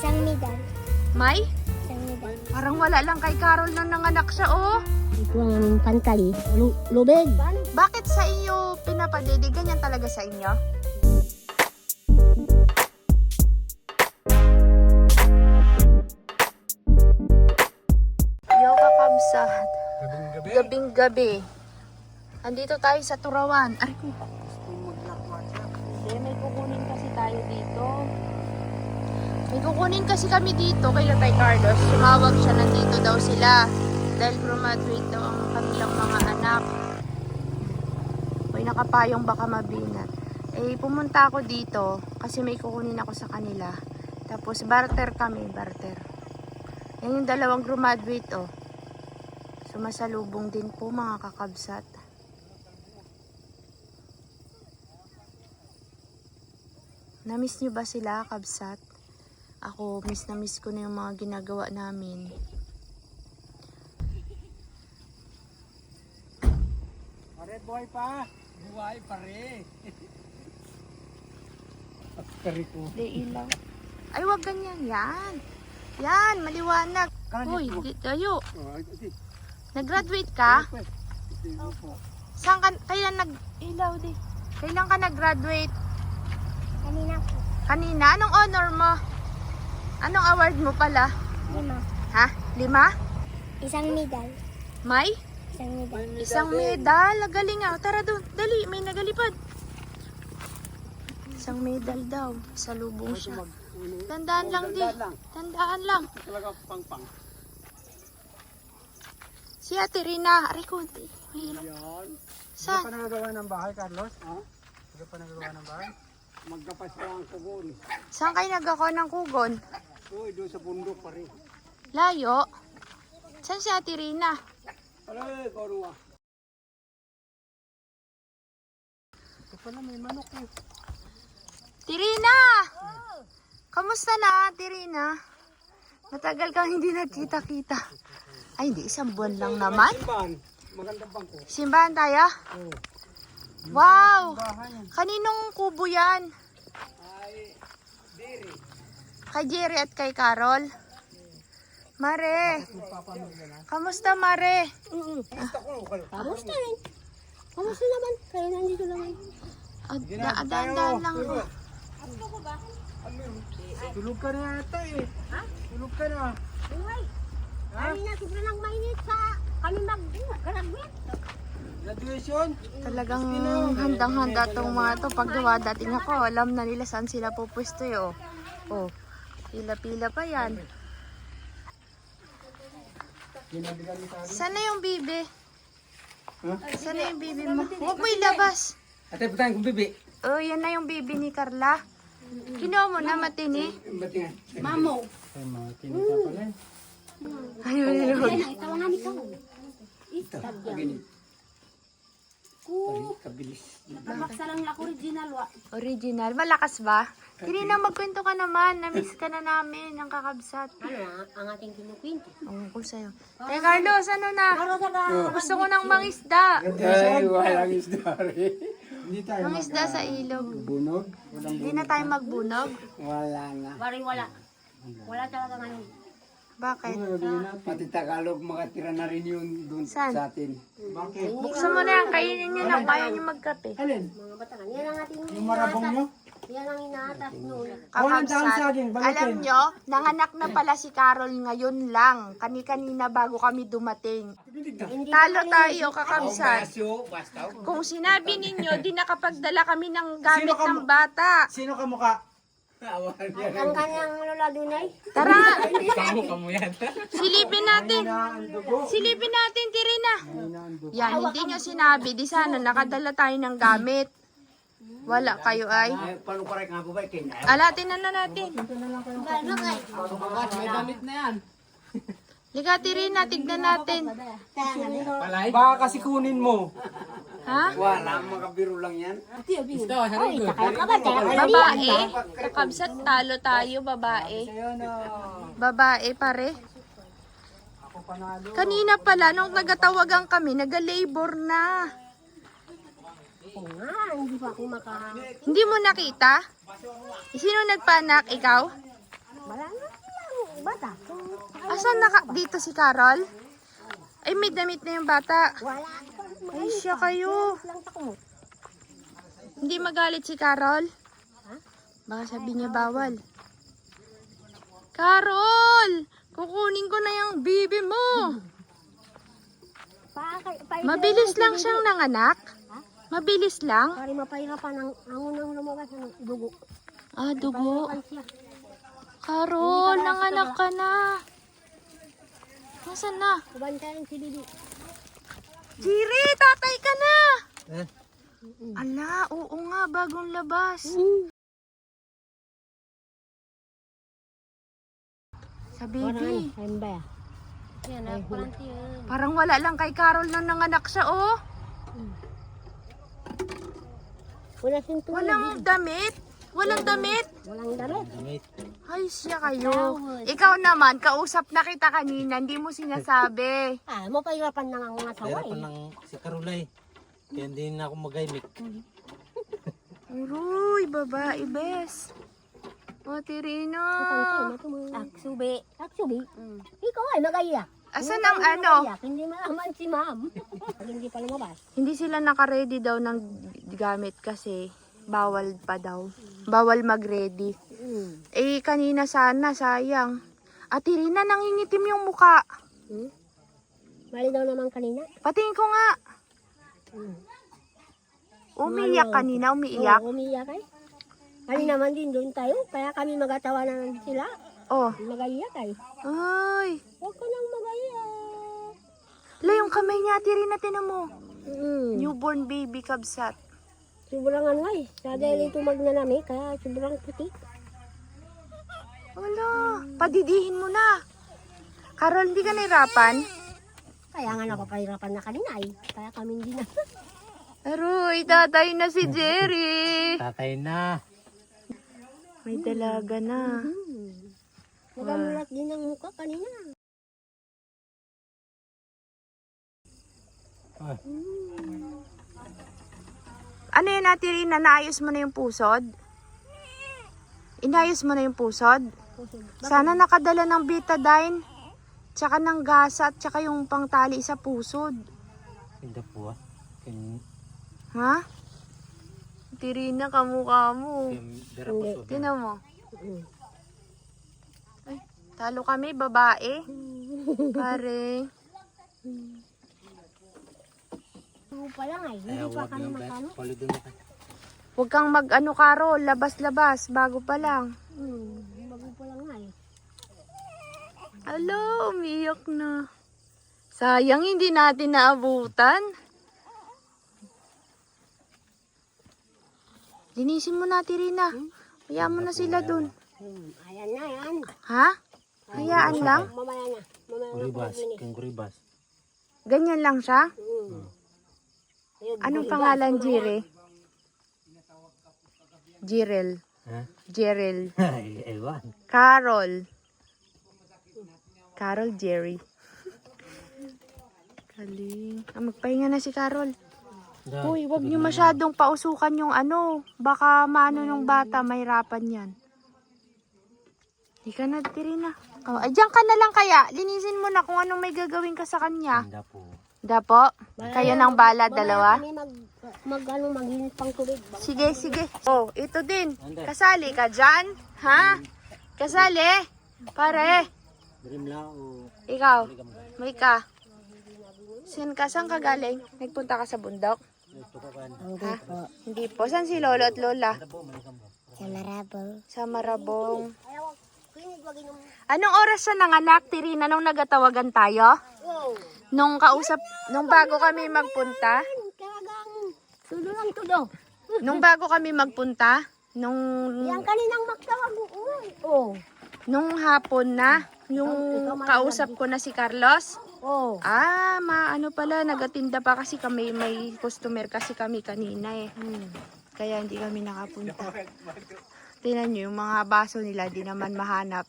Isang medal. May? Isang medal. Parang wala lang kay Carol na nanganak siya, oh. Ito ang aming pantali. Lubeg. Bakit sa inyo pinapadede? Ganyan talaga sa inyo? Yo, kakabsat. Gabing gabi. Andito tayo sa Turawan. Aray ko. Hindi, may kukunin kasi tayo dito. May kukunin kasi kami dito kay Tatay Carlos. Tumawag siya, nandito daw sila. Dahil graduate daw ang kanilang mga anak. May nakapayong baka mabinat. Eh, pumunta ako dito kasi may kukunin ako sa kanila. Tapos barter kami, barter. Yan yung dalawang graduate, oh. Sumasalubong din po mga kakabsat. Namiss nyo ba sila, kabsat? Ako, miss na miss ko na yung mga ginagawa namin. Pare, buhay pa. Buhay, pare. Pare ko. Di ilaw. Ay, wag ganyan. Yan. Yan, maliwanag. Uy, tayo. Nag-graduate ka? Saan ka? Kailan nag-ilaw di? Kailan ka nag-graduate? Kanina po. Kanina? Anong honor mo? Anong award mo pala? 5. Ha? 5? Isang medal. May? Isang medal. Isang medal. Galing ah. Tara doon. Dali, may nagalipad. Isang medal daw. Salubong siya. Tandaan lang di. Tandaan lang. Talaga pang-pang. Si Ate Rina. Aray ko. Mahirap. Yan. Saan? Hindi pa nagagawa ng bahay, Carlos? Ha? Hindi pa nagagawa ng bahay? Magkapas pa ang kugon. Saan kayo nagkako ng kugon? Uy, doon sa bundok pa rin. Layo. Saan si Ate Rina? Alay, Korwa. Ito pala may manok eh. Tirina! Kamusta na, Tirina? Matagal kang hindi nagkita-kita. Ay, hindi. Isang buwan lang naman. Simbahan. Magandang bangko. Simbahan tayo? Oo. Wow! Simbahan. Kaninong kubo yan? Ay, diri. Kay Jerry at kay Carol? Mare! Kamusta, Mare? Kamusta rin? Kamusta naman? Kayo nandito naman. Daan-daan lang. Tulog ka na yata eh. Ha? Tulog ka na. Uy! Kanina sobrang lang mainit sa kami mag-graduate. Graduation? Talagang handang-handa tong mga to. Pag dumadating ako, alam na nila saan sila pupwesto eh. Oh, pila-pila pa yan. Sana yung bibi? Huh? Sana yung bibi mo? Huwag mo ilabas. Ate, putahin kong bibi. Oh, yan na yung bibi ni Carla. Kinuha mo na, matini. Ba't nga? Mamo. Ay, mga tinita pala eh. Ayaw nilog. Tawangan ikaw. Ito, ganit. Pari, kabilis. Mabaksa lang lang original wa. Original. Malakas ba? Hindi na magkwento ka naman. Namiss ka na namin ang kakabsat. Ano ang ating kinukwento? Ang ko sa'yo. Hey Carlos, ano na? Gusto ko ng mangisda. Ay, walang isda rin. Hindi tayo Mangisda sa ilog. bunog. Hindi na tayo magbunog. Wala na. Bari wala. Wala talaga ngayon. Bakit? Pati Tagalog, makatira na rin yun doon Saan? sa atin. Bakit? Buksan mo na yan. Kainin nyo na. Kaya nyo magkape. Alin? Mga batangan. Yan ang ating Yung marabong nyo? yan ang inatas noon. Kakabsat. Alam nyo, nanganak na pala si Carol ngayon lang. Kani-kanina bago kami dumating. Talo tayo, kakabsat. Basta. Kung sinabi ninyo, di nakapagdala kami ng gamit ng bata. Sino ka mukha? Ang kanyang lola dunay. Tara, Kamu yan. silipin natin. Silipin natin, Tirina. Yan, hindi nyo sinabi. Di sana nakadala tayo ng gamit. Wala kayo ay. Paano ka rin nga ba? Alatin na natin. May damit na yan. Liga, Tirina, tignan natin. Baka kasi kunin mo. Ha? Wala, makabiro lang yan. Babae. Kakabsat, talo tayo, babae. Babae, pare. Kanina pala, nung nagatawagan kami, naga-labor na. Oo nga, hindi pa ako maka... Hindi mo nakita? Sino nagpanak? Ikaw? Wala na. bata. Asan dito si Carol? Ay, may damit na yung bata. Wala. Ay, siya kayo. Lang takot. Hindi magalit si Carol? Ha? Baka sabi niya bawal. Carol! Kukunin ko na yung bibi mo. Mabilis lang siyang nanganak? Ha? Mabilis lang? Pari mapahirapan ang unang lumabas ng dugo. Ah, dugo. Pahirapan siya. Carol, nanganak ka na. Nasaan na? Kubantayan si Bibi. Jiri, tatay ka na. Eh? Ala, oo nga, bagong labas. Sa baby. Ayun ba? Yan, parang tiyan. Parang wala lang kay Carol nang nanganak siya, oh. Wala sintuan. Walang damit. Walang damit. Walang damit. Ay, siya kayo. Ikaw naman, kausap na kita kanina, hindi mo sinasabi. Ah, mapahirapan na ang asawa Hirapan ng si Carolay. Kaya hindi na ako magaymik. Uruy, babae, bes. O, Tirino. Aksubi. Aksubi? Ikaw ay mag-aiyak. Asan ang ano? Mag-aiyak. Hindi malaman si ma'am. Hindi pa lumabas. Hindi sila naka-ready daw ng gamit kasi bawal pa daw. Bawal mag-ready. Eh, kanina sana, sayang. Ate Rina, nangingitim yung muka. Mali daw naman kanina. Patingin ko nga. Umiiyak kanina, umiiyak. Oo, umiiyak ay. Kami naman din doon tayo. Kaya kami magatawanan sila. Oh, Mag-aiyak ay. ay. Huwag ka nang mag-aiyak. La, yung kamay niya, Ate Rina, tinan mo. Newborn baby kabsat. Sobrang ano ay. Sa dahil ito magnanami. Kaya sobrang puti. Wala, padidihin mo na. Carol, hindi ka nahirapan? Kaya nga napapahirapan na kanina ay. Kaya kami hindi na. Aroy, tatay na si Jerry. Tatay na. May dalaga na. Nagamulat din ang mukha kanina. Ah. Ano yun, Ate Rina? Naayos mo na yung pusod? Inayos mo na yung pusod? Sana nakadala ng betadine, tsaka ng gasa, at tsaka yung pangtali sa pusod. Hindi po ah. Ha? Ate Rina, kamukha mo. Dira po so. Tinan mo. Ay, talo kami, babae. Pare. Ito pa lang ay. Hindi Ayaw pa wag kami lang makano. ba? Palo doon na kayo. Huwag kang mag-ano, Carol. Labas-labas. Bago pa lang. Bago pa lang ay. Alo, umiyak na. Sayang, hindi natin naabutan. Linisin mo na, Tirina. Hayaan mo na sila dun. Ayan na yan. Ha? Hayaan lang? Mamaya na. Mamaya na po Guribas. maglinis. Kang guribas. Ganyan lang siya? Ayun, Anong pangalan, Jire? Jirel. Ha? Jerel. Ay, ewan. Carol. Carol Jerry. Galing. Magpahinga na si Carol. Uy, wag niyo masyadong pausukan yung ano. Baka maano ng bata, mahirapan yan. Di ka na, Tirina. Oh, ay, diyan ka na lang kaya. Linisin mo na kung anong may gagawin ka sa kanya. Hindi po. Dapo, kayo ng bala, dalawa. Kami maghinis pang tubig. Sige, sige. Oh, ito din. Kasali ka dyan? Ha? Kasali? Pare. Brimla o... Ikaw, may ka. Saan ka galing? Nagpunta ka sa bundok? Ha? Hindi po. Saan si Lolo at Lola? Sa Marabong. Sa Marabong. Anong oras siya nanganak, Tirina, nung nagatawagan tayo? Nung bago kami magpunta? Talagang tulo lang tulo. Nung bago kami magpunta? Nung Yang kaninang magtawag mo. Oh. nung hapon na? Yung kausap ko na si Carlos? Oh. Ah, ano pala, nagatinda pa kasi kami, may customer kasi kami kanina eh. Kaya hindi kami nakapunta. Tingnan nyo, yung mga baso nila, di naman mahanap.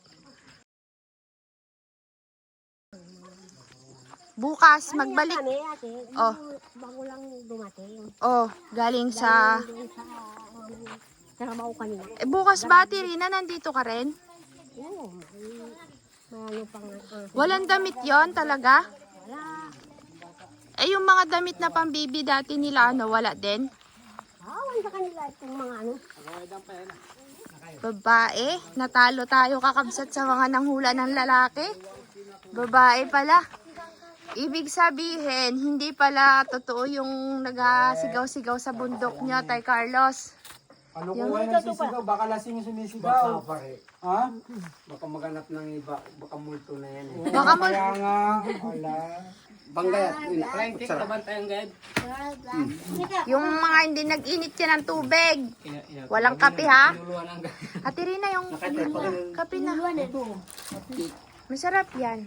Bukas, magbalik. Kami, ate. Oh. Bago lang dumating. Oh, galing sa... Doon sa trabaho kanina. Eh, bukas ba, Tirina, nandito ka rin? Oo. Ano pang Walang damit yon talaga? wala. Eh, yung mga damit na pambibi dati nila, ano, wala din? Awan sa kanila itong mga ano. Babae, natalo tayo kakabsat sa mga nanghula ng lalaki. Babae pala. Ibig sabihin, hindi pala totoo yung nagasigaw-sigaw sa bundok niya, Tay Carlos. Ano kung wala sisigaw? Baka lasing sumisigaw. Ha? Baka maganap ng iba, baka multo na yan eh. Baka mo, Kaya nga. Wala. Banggayat, yun na. Sarap. yung mga hindi nag-init yan ng tubig. Walang kape ha? Ate Rina, yung kape na. Masarap yan.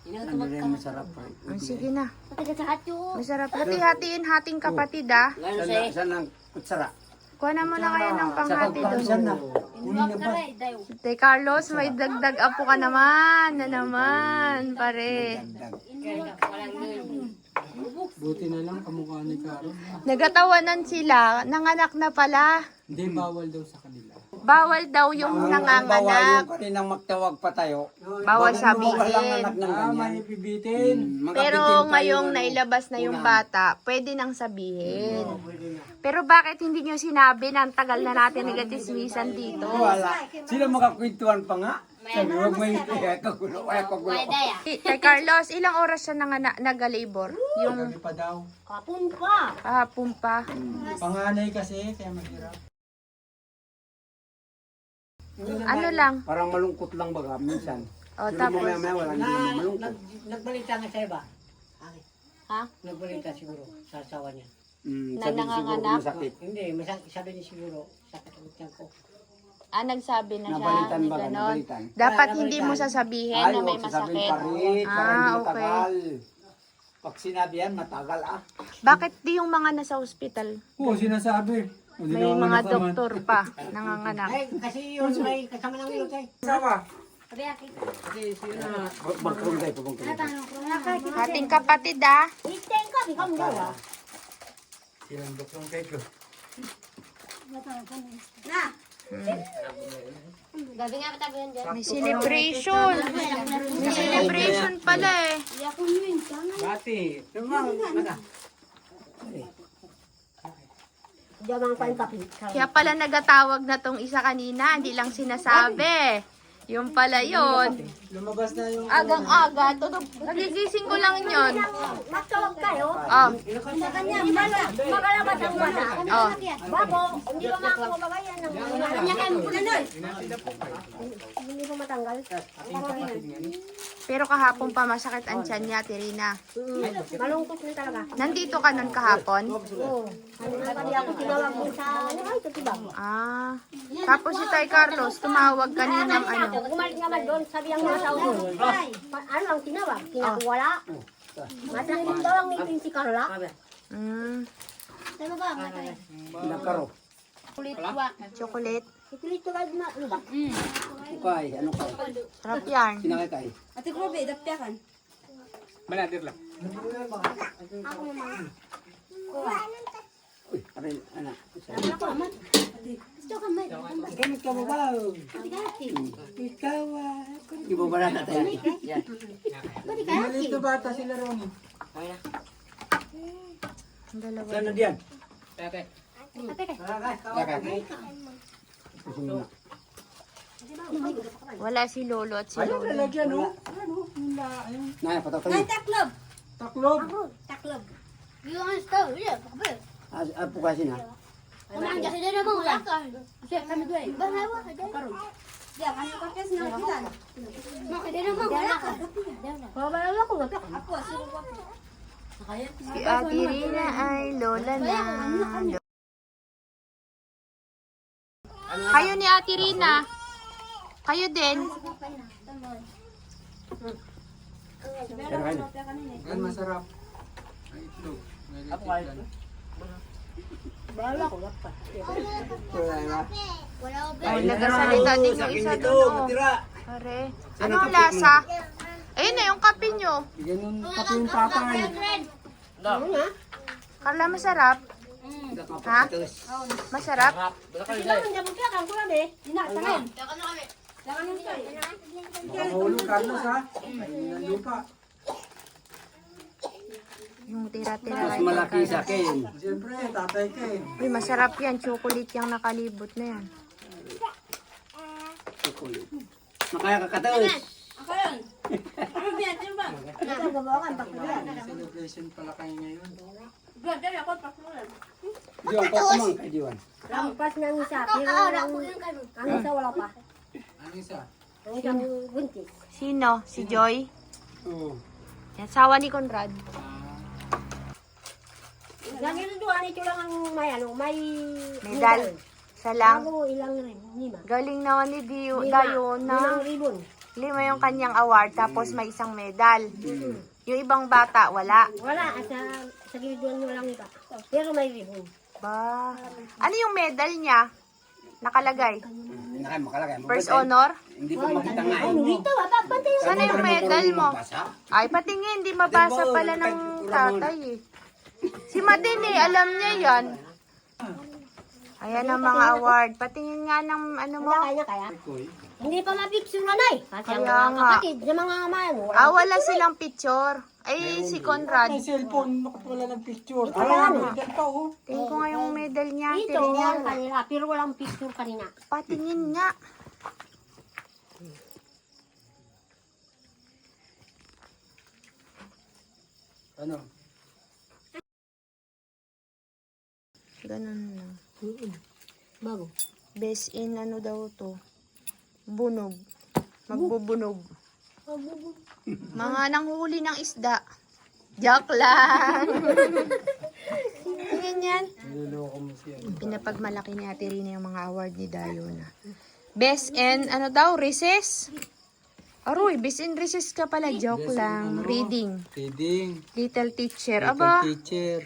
Ano rin masarap pa. Oh, sige na. Matigas sa hatyo. Masarap. Hati-hatiin hating kapatid ah. Saan ang kutsara? Kuha na muna kayo ng panghati doon. Saan na? Uli na ba? Tay Carlos, may dagdag apo ka naman. Na naman, pare. Buti na lang kamukha ni Karo. Nagatawanan sila. Nanganak na pala. Hindi bawal daw sa kanila. Bawal daw yung Bawal nanganganak. yung kaninang magtawag pa tayo. Bawal Walang sabihin. anak ng Ah, ganyan. may ipibitin. Pero Magabitin pa ngayong yung ano, nailabas na yung ulam. bata, pwede nang sabihin. Pero bakit hindi nyo sinabi na ang tagal na natin nagatismisan dito? Wala. Sila makakwentuhan pa nga. Sabi, huwag may kagulo. Kaya kagulo. Kay Carlos, ilang oras siya nag-labor? Yung Gabi pa daw. Kapun pa. kahapon pa. Panganay kasi, kaya mahirap. Ano lang? Parang malungkot lang baga minsan. O Pero tapos, mamaya wala hindi naman malungkot. Nagbalita nga sa iba. ha? Nagbalita siguro sa asawa niya. Na Sabi siguro nanganganak? masakit. Hindi, sabi niya siguro sa katulad ko. Ah, nagsabi na siya Nabalitan ni baga, ganon. nabalitan. Dapat hindi mo sasabihin Ay, na may huwag sasabihin masakit. pa rin, para hindi Ah, okay. matagal. Pag sinabi yan, matagal ah. Bakit di yung mga nasa ospital? Oo, sinasabi. O, di May naman mga nakaman. doktor pa nanganganak. Ay, kasi yun may kasama ng ilot eh. Sama. Kasi sino Bangkrong tayo, pabangkrong. Ating kapatid ah. Isteng ka, ikaw mo daw ah. Silang doktong cake ko. Na. Gabi nga patabi yan dyan. May celebration. May celebration pala eh. Iyak mo yun. Sana. Bati. Diyan mga kain kape. Kaya pala nagatawag na tong isa kanina, hindi lang sinasabi. Yung pala yon. Lumabas na yung... Agang-aga, tunog. Nagigising ko lang yon. Magtawag kayo. Oh, Sa kanya, magalabas ang bata. oh. Bago, hindi ba makakumabayan ng kanya kayo mo na Hindi pa matanggal. Pero kahapon pa masakit ang tiyan niya, Tirina. Malungkot na talaga. Nandito ka nun kahapon? Oo. Hindi ako tinawag mo sa ano ay tutibag. Ah. Tapos si Tay Carlos, tumawag kaninang ano. Gumalit naman doon, sabi ang mga tao doon. Ano ang tinawag? Kinakuwala. Masakit daw ang ngipin si Carla. Mm. Nakaro. Chocolate. Ituloy tulad na, ano ba? Ukay, ano ka? Sarap yan. Sinakay kay. Ate Krobe, dapyakan. Manadir lang. Ako naman. Uy, aray, anak. Gusto ka man. Gamit ka mo ba? Ikaw ah. Di mo ba na tayo? Maliit na bata sila Ronnie. Ang dalawa. Saan na diyan? Tete. Lakay. Wala si Lolo at si Ayun, Lolo. lalagyan o. Ano? Ayun. Naya, patatayo. Ay, taklob! Taklob. Taklob. Yung ang stove, yeah, bakit? Apo kasi na. Kumain kasi din naman wala. Kasi kami doon eh. Banawa ka dyan. Diyan, ano ka kasi na kitan? Bakit din naman wala ka. Pabalawa ko nga. Apo, sino ko po? Si Ate Rina ay Lola na. Kayo ni Ate Rina. Kayo din. Pero kayo. Yan masarap. Ay, ito. Bala ko nga pa. Ay, nagasalita din yung isa doon. Pare. Ano ang lasa? Ayun na yung kape nyo. Ganun pati yung tatay. Carla, masarap. Ha? Masarap? Kasi naman niya bukya kang kulang eh. Dinatagan. Dakan yung soy. Mahulog Carlos ha. Ay, ng lupa. Yung tira-tira. Mas malaki sa akin. Siyempre, tatay ka eh. Uy, masarap yan. Chocolate yung nakalibot na yan. Makaya kakataos. Ako yun. Ano biyan? Sino ba? Ito gabawakan pakulan. Celebration pala kayo ngayon. Biyan, dali ako. Pasulan. Diwan, patamang kay Diwan. Lampas ng isa, pero ang isa wala pa. Ano isa? Ang isang buntis. Sino? Si Joy? Oo. Yan, asawa ni Conrad. Ganito doon, ito lang ang may ano, may Medal. Isa lang. Bago ilang rin, lima. Galing naman ni Dio, Lima. Dayo Limang na ribbon. 5 yung kanyang award, tapos may isang medal. Yung ibang bata, wala. Wala, sa gilidon mo lang iba. Pero may ribbon. Ba? Ano yung medal niya? Nakalagay. Hindi na kayo makalagay. First honor? Hindi pa makita nga Ay, eh. dito, pati yung Sana yung medal mo? Ay, patingin, hindi mabasa pala ng tatay eh. Si Matin eh, alam niya yan. Ayan ang mga award. Patingin nga ng ano mo. kaya. Hindi pa mapicture na eh. Kasi ang Kaya mga nga. kapatid, sa mga amayan mo. Ah, wala silang picture. Ay, si Conrad. May cellphone, nakapala ng picture. Wala Ano? na. Diyan pa oh. Tingin ko nga yung medal niya. Dito, Tingin ang niya. kanila. Pero walang picture kanina. Patingin nga. Ano? Ganun lang. Bago. Best in ano daw to? Bunog. Magbubunog. Mga nanghuli ng isda. Joke lang. Tingnan yan. Niloloko mo siya. Pinapagmalaki ni Ate Rina yung mga award ni Dayona. Best in ano daw? Recess? Aroy, best in recess ka pala. Joke lang. Reading. Reading. Little teacher. Aba, Teacher.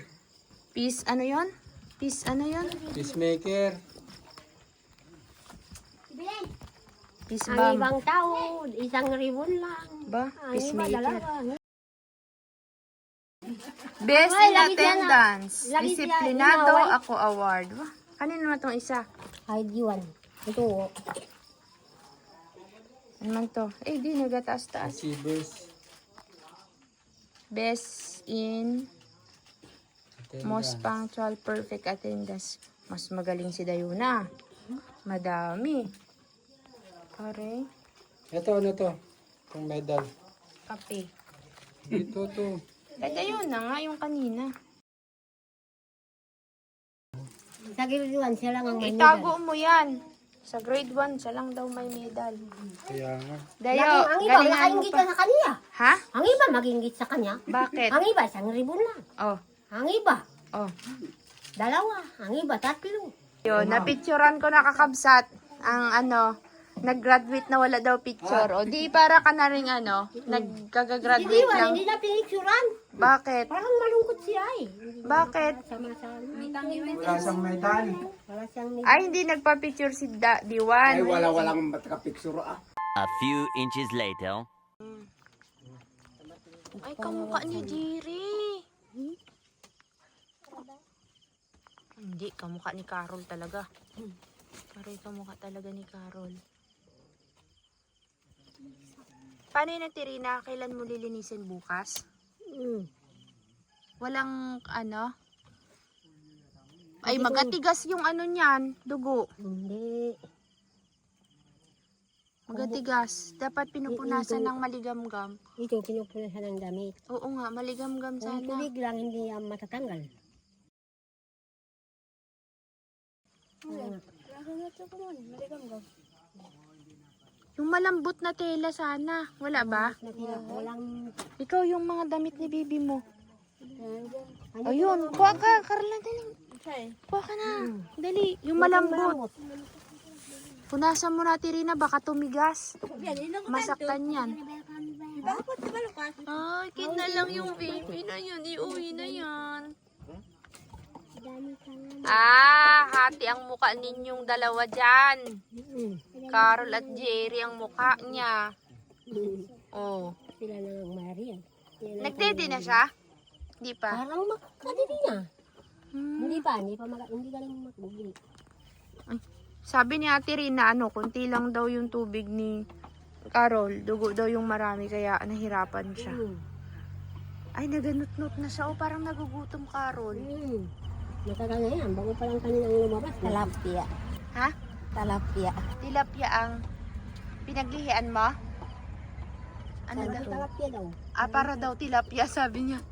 peace ano yon? Peace ano yon? Peacemaker. Peace Ang bomb. ibang tao, isang ribbon lang. Ba? Ang iba, Peacemaker. dalawa. Best Ay, in lagi siya attendance. lagi siya Disiplinado inaway. ako award. Wah, kanino naman itong isa? Ay, diwan. Ito. Ano man to? Eh, di nagataas-taas. Achievers. Best in most punctual perfect attendance. Mas magaling si Dayuna. Madami. Pare, Ito, ano to? Yung medal. kape. Ito to. Eh, Dayuna nga yung kanina. Sa gilidwan, siya lang ang may medal. Itago mo yan. Sa grade 1, siya lang daw may medal. Kaya nga. Dayo, Ang iba, galingan mo nakaingit pa. na sa kanya. Ha? Ang iba, mag-ingit sa kanya. Bakit? Ang iba, isang ribbon lang. Oh, Ang iba, oh. dalawa. Ang iba, tatlo. Yun, napicturan ko nakakabsat ang ano, nag-graduate na wala daw picture. O di para ka na rin ano, Si nagkagagraduate Diwan, lang. hindi na pinicturan. Bakit? Parang malungkot siya eh. Bakit? Sama-sama. Wala siyang medal. Wala siyang medal. Ay, hindi nagpa-picture si Diwan. Ay, walang mataka-picture ah. A few inches later. Ay, kamukha ni Jiri. Hindi, kamukha ni Carol talaga. Parang kamukha talaga ni Carol. Paano yun, Ate Rina? Kailan mo lilinisin bukas? Walang ano? Ay, magatigas yung ano niyan, dugo. Hindi. Magatigas. Dapat pinupunasan ng maligamgam. Ito, pinupunasan ng damit. Oo nga, maligamgam Kung sana. tubig lang, hindi yan matatanggal. Yung malambot na tela sana. Wala ba? Walang... Ikaw yung mga damit ni bibi mo. Ayun, kuha ka, Carla, dali. Kuha ka na. Dali, yung malambot. Punasan mo na, Tirina, baka tumigas. Masaktan yan. Ay, kit na lang yung baby na yun. Iuwi na yan. Ah, hati ang mukha ninyong dalawa dyan. Carol at Jerry ang mukha niya. Oh. Sila na ang Maria. Nagdede na siya? Di pa? Parang makakadili na. Hindi pa galing magbubili. Sabi ni Ate Rina, konti lang daw yung tubig ni Carol. Dugo daw yung marami, kaya nahirapan siya. Ay, naganot-not na siya. Parang nagugutom, Carol. Matagal na yan, bago pa lang kaninang lumabas. Talapia. Ha? Talapia. Tilapia ang pinaglihian mo? Ano daw? Talapia daw. Para daw tilapia, sabi niya.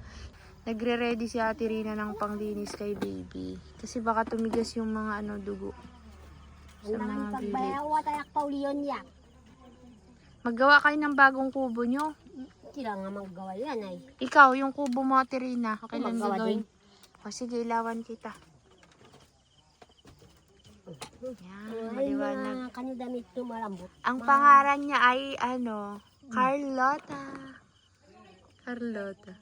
Nagre-ready si Ate Rina ng panglinis kay baby. Kasi baka tumigas yung mga dugo. Ang dami pagbayawa tayo Paulion yan. Maggawa kayo ng bagong kubo nyo. Sila nga maggawa yan ay. Ikaw, yung kubo mo, Ate Rina. Kailan maggawa gagawin? O sige, ilawan kita. Yan, Ay, maliwanag. mga kanudamit tumalambot. Ang pangalan niya ay Carlota. Carlota.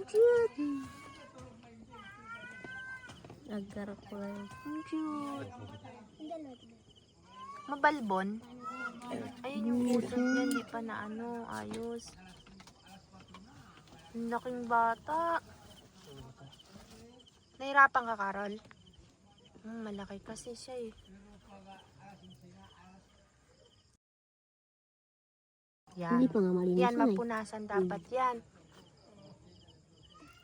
Cute. Naggarap ko lang. Ang cute. Mabalbon. Ayun yung puso niya, hindi pa na ayos. Ang laking bata. Nahirapan ka, Carol? Malaki kasi siya eh. Yan. Hindi pa nga malinis Yan, yan ay. mapunasan dapat yan.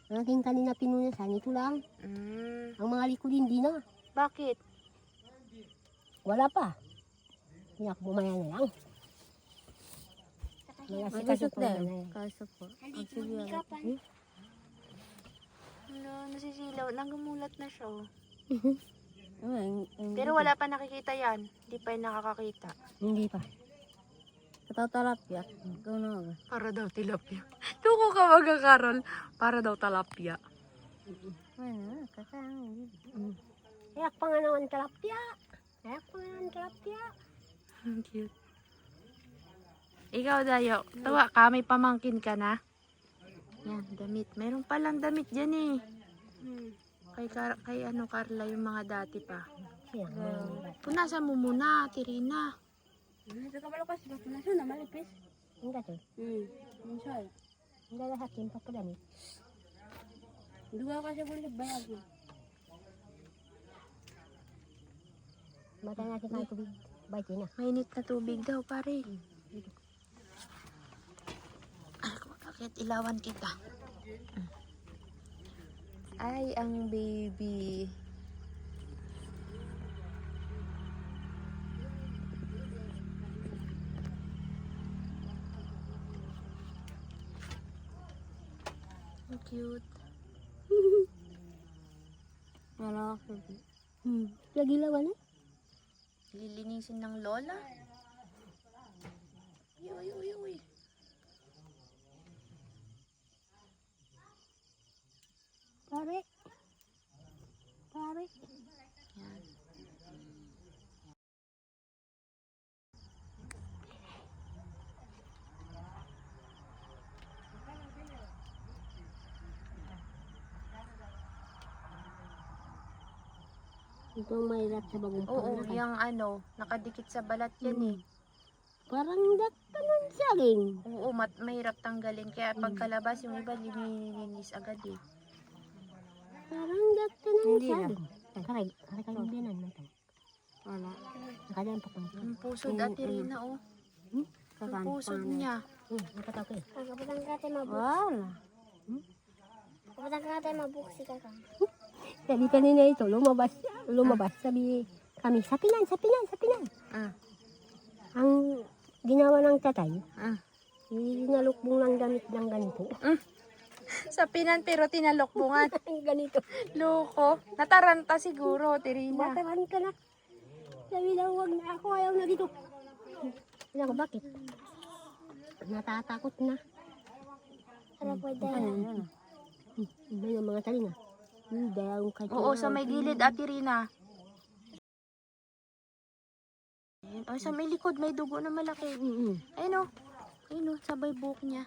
Ang aking kanina pinunasan, ito lang. Ang mga likod hindi na. Bakit? Wala pa. Hindi ako bumaya na lang. Kaso po. Kaso po. Nasisilaw. Nagumulat na siya. Pero wala pa nakikita yan. Hindi pa yung nakakakita. Hindi pa. Katatalapya. Ikaw na ba? Para daw tilapia. Tuko ka baga, Carol. Para daw talapia. Ano, kakang. Ayak pa nga naman talapya. Ayak pa nga naman talapya. Ang cute. Ikaw, Dayo. Tawa ka, may pamangkin ka na. Yan, damit. Meron palang damit dyan eh. Kay Carla, yung mga dati pa. Punasan mo muna, Tirina. Ito ka malukas. Nasa na, malipis. Ang gato. Minsan. Ang lalahatin pa pa damit. Duga ka siya bulit bayag mo. Mata natin ng tubig. Bait na. Mainit na tubig daw, pare. Bakit ilawan kita? Ay, ang baby. Ang cute. Wala ako. Lagi lawan eh. Lilinisin ng lola. Uy, uy, uy. Pare. Pare. Yan. Ito ang mahirap sa bagong Oo, pangalan. yung nakadikit sa balat yan eh. Parang datanan saging. Oo, mahirap tanggalin. Kaya pagkalabas, yung iba linilinis agad eh. Parang datanan saging. Karay kayo biyanan mo ito. Wala. Nakadaan pa pang. Ang puso dati rin na oh. Ang puso niya. Nakataw ko eh. Kapatang ka tayo mabuk. Wala. Kapatang ka tayo mabuk si kaka. Sabi kanina ito, lumabas. Sabi kami, sapinan. Ang ginawa ng tatay, Hinalukbong ng damit ng ganito. Sa pinan pero tinalokbungan. Ganito. Loko. Nataranta siguro, Tirina. Mataran ka na. Sabi daw, wag na ako. Ayaw na dito. Sabi ako, bakit? Natatakot na. Ano pwede? Ano? Iba yung mga talinga. Daw kayo. Oo, sa may gilid, Tirina. Ay, sa may likod, may dugo na malaki. Ayun o. Ayun o, sabay buhok niya.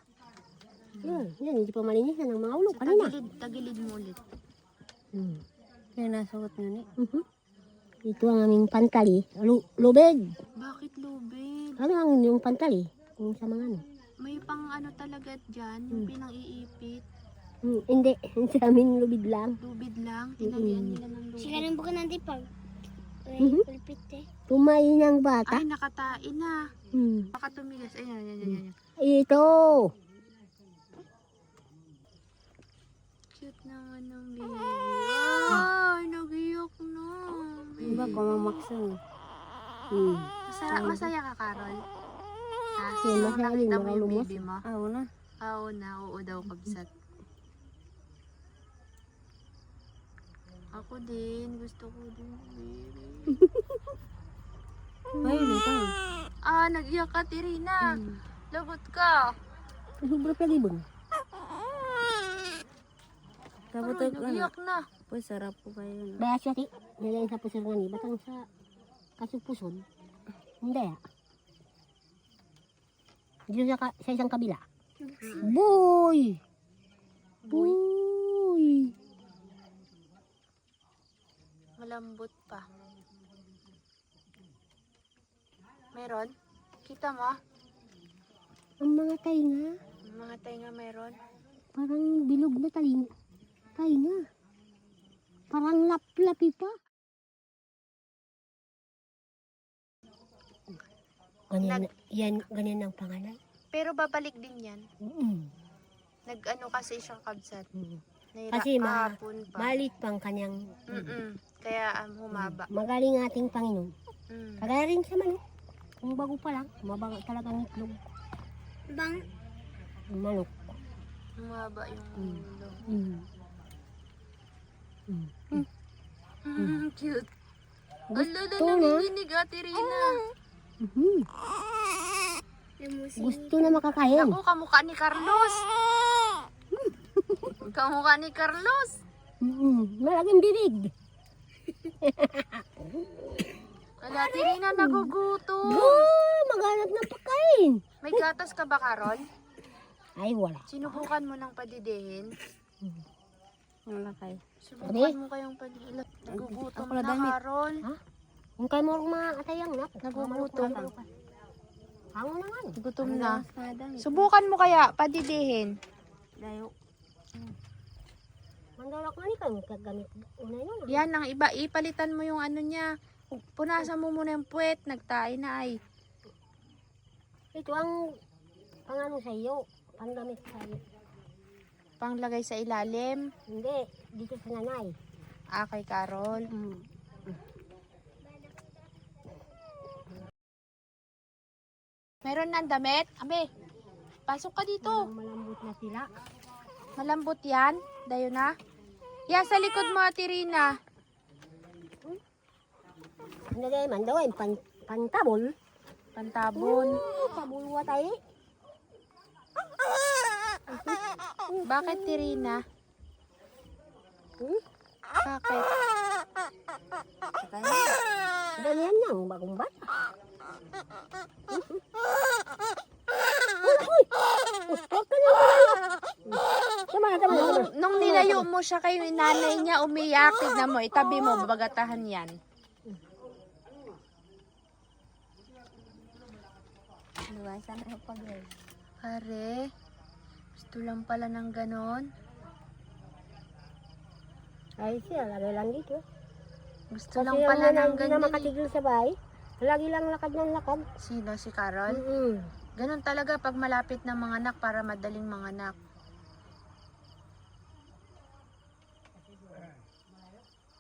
Yan, hindi pa malinisan ng mga ulo. Kanina. Tagilid mo ulit. Yan, nasuot na ni. Ito ang aming pantali. Lubid. Bakit lubid? Ano ang yung pantali? Kung sa mga ano. May pang ano talaga dyan, yung pinang-iipit. Hindi, sa amin lubid lang. Lubid lang, tinalian nila ng lubid. Sila nang bukan nanti pag. Mhm. Kulpit eh. Tumain ng bata. Ay, nakatain na. Hmm. Baka tumigas. Ayan, yan, yan, yan. Ito. Cute naman ng baby. Ay, nag-iyak na. Diba kumamaksan? Masaya ka, Carol? Ha? Kasi masaya din, Nakita mo yung makalumos. baby mo? Oo na. Oo na, oo daw, kabsat. Ako din, gusto ko din baby. Ay, dito. Ah, nag-iyak ka, Tirina. Lagot ka. Sobra pa libon. Parang nag-iyak na. Pues sarap po kayo. Baya siya ti. Nilay sa pusir nga ni. Batang sa kasupuson. Hindi ah. Dito sa isang kabila. Boy! Boy! Malambot pa. Meron? Kita mo? Ang mga tainga. Mga tainga meron. Parang bilog na tainga. Parang laplapi pa. Ganyan ang pangalan. Pero babalik din yan. Nag-ano kasi siya kabsat. Kasi kahapon pa. malit pang kanyang Kaya humaba. magaling ating Panginoon. Mm. Kagaya rin sa manok. Kung bago pa lang, mabaga talagang itlog. Bang. Ang manok. Humaba yung ulo. Cute. Ala, Gusto na. nanginginig Ate Rina. Gusto na makakain. Ako, kamukha ni Carlos. Kamukha ni Carlos. Malaking bibig. Ala, Ate Rina, nagugutom. Maghanap ng pagkain. May gatas ka ba, Carol? Ay, wala. Sinubukan mo ng padidihin? Wala kayo. Subukan mo kayong padidihin. Nagugutom na, Carol. Kung kayo mo mga atayang na. Nagugutom. Hango na nga. Gutom na. Subukan mo kaya padidihin. Dayo. Mandalak na ni kayo. Kagamit. Unay na. Yan, ang iba. Ipalitan mo yung ano niya. Punasan mo muna yung puwet. Nagtae na ay. Ito ang pangano sa iyo. Panggamit sa iyo. Panglagay sa ilalim. Hindi. Dito sa nanay. Kay Carol. Meron na ang damit? Abe, pasok ka dito. Malambot na sila. Malambot yan. Dayo na. Yan, sa likod mo, Ate Rina. Nagay man daw ay pantabol. Pantabon. Pabulwa tayo. Bakit, Tirina? Bakit? Ganyan lang, bagong bata. Nung nilayo mo siya kay nanay niya, umiyak. Tignan mo, itabi mo, babagatahan yan. Pare, gusto lang pala ng ganon. Ay siya, lagi lang dito. Gusto lang pala ng Hindi na ganyan. makatigil sa bahay. Lagi lang lakad ng lakad. Sino? Si Carol? Ganon talaga pag malapit ng mga anak para madaling mga anak.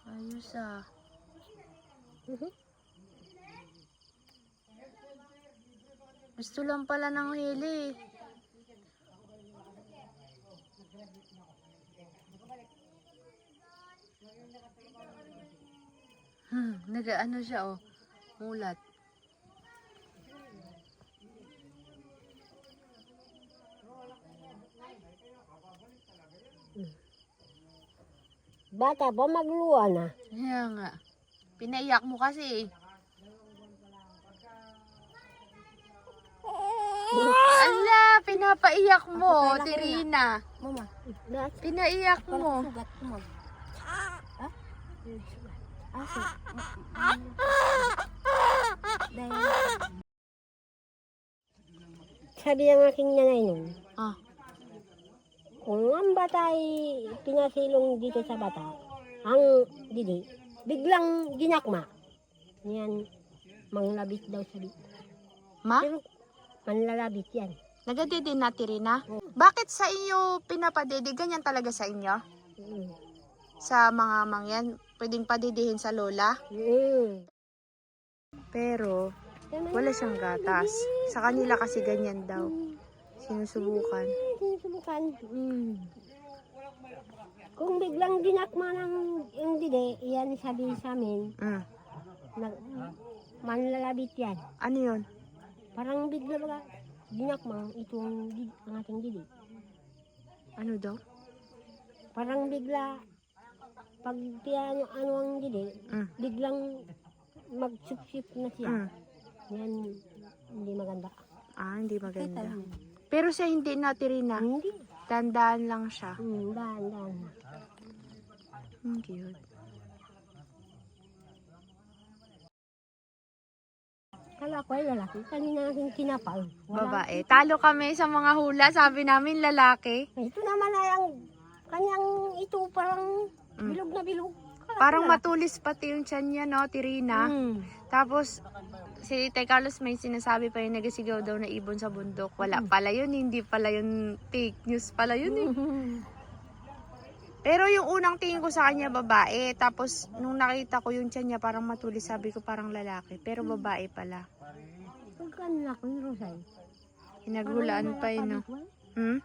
Ayos ah. Gusto lang pala ng hili. Nag-ano siya oh. Mulat. Bata pa magluwa na. Kaya nga. Pinaiyak mo kasi. Ala, pinapaiyak mo, Tirina. Mama, Pinaiyak mo. sugat mo. sabi ng aking nanay nun, Ah. kung ang bata ay pinasilong dito sa bata, ang didi, biglang ginakma. Yan, manglabit daw sabi. Ma? Pero, manlalabit yan. Nagadidi na, Tirina? Bakit sa inyo pinapadidi? Ganyan talaga sa inyo? Mm. Sa mga mangyan, pwedeng padidihin sa lola? Mm. Pero, wala siyang gatas. Sa kanila kasi ganyan daw. Sinusubukan. Sinusubukan. Mm. Kung biglang dinakma ng yung didi, yan sabi sa amin, Mm. manlalabit yan. Ano yun? Parang bigla ba dinakma itong ang ating didi. Ano daw? Parang bigla, pag ano ang didi, Mm. biglang mag-sip-sip na siya. Mm. Yan, hindi maganda. Ah, hindi maganda. Pero siya hindi na, Tirina. Hindi. Tandaan lang siya. Daan. Cute. Kala ko ay lalaki. Kanina natin kinapal. Babae. Talo kami sa mga hula. Sabi namin lalaki. Ito naman ay ang kanyang ito parang bilog na bilog. Kala Parang ko lalaki. matulis pati yung tiyan niya, no, Tirina? Mm. Tapos, si Tay Carlos may sinasabi pa yung nagasigaw daw na ibon sa bundok. Wala pala yun. Hindi pala yun. Fake news pala yun eh. Pero yung unang tingin ko sa kanya, babae. Tapos, nung nakita ko yung tiyan niya, parang matulis. Sabi ko, parang lalaki. Pero babae pala. Pagkaan na ko yung Rosay. Hinaghulaan pa yun, no? Hmm?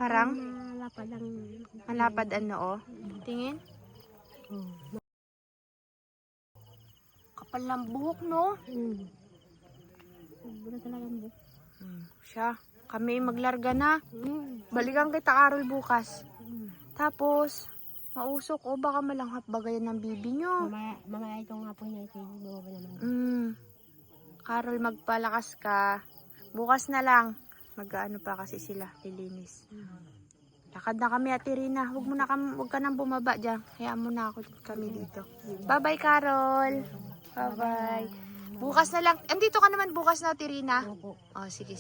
Parang malapad ang... malapad ano, oh. Tingin. Kapal ng buhok, no? Sobra talaga ang buhok. Siya. Kami maglarga na. Mm. Balikan kita, Carol, bukas. Tapos, mausok, o baka malanghap bagayan ng bibi nyo. Mamaya itong nga po niya ito. Bumaba naman. Carol, magpalakas ka. Bukas na lang. Mag-ano pa kasi sila, lilinis. Lakad na kami, Ate Rina. Huwag ka nang bumaba dyan. Hayaan mo na ako kami dito. Bye-bye, Carol. Bye-bye. Bukas na lang. Andito ka naman bukas na, Ate Rina. Oh, sige.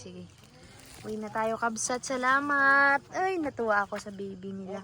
Uwi na tayo, kabsat. Salamat. Ay, natuwa ako sa baby nila.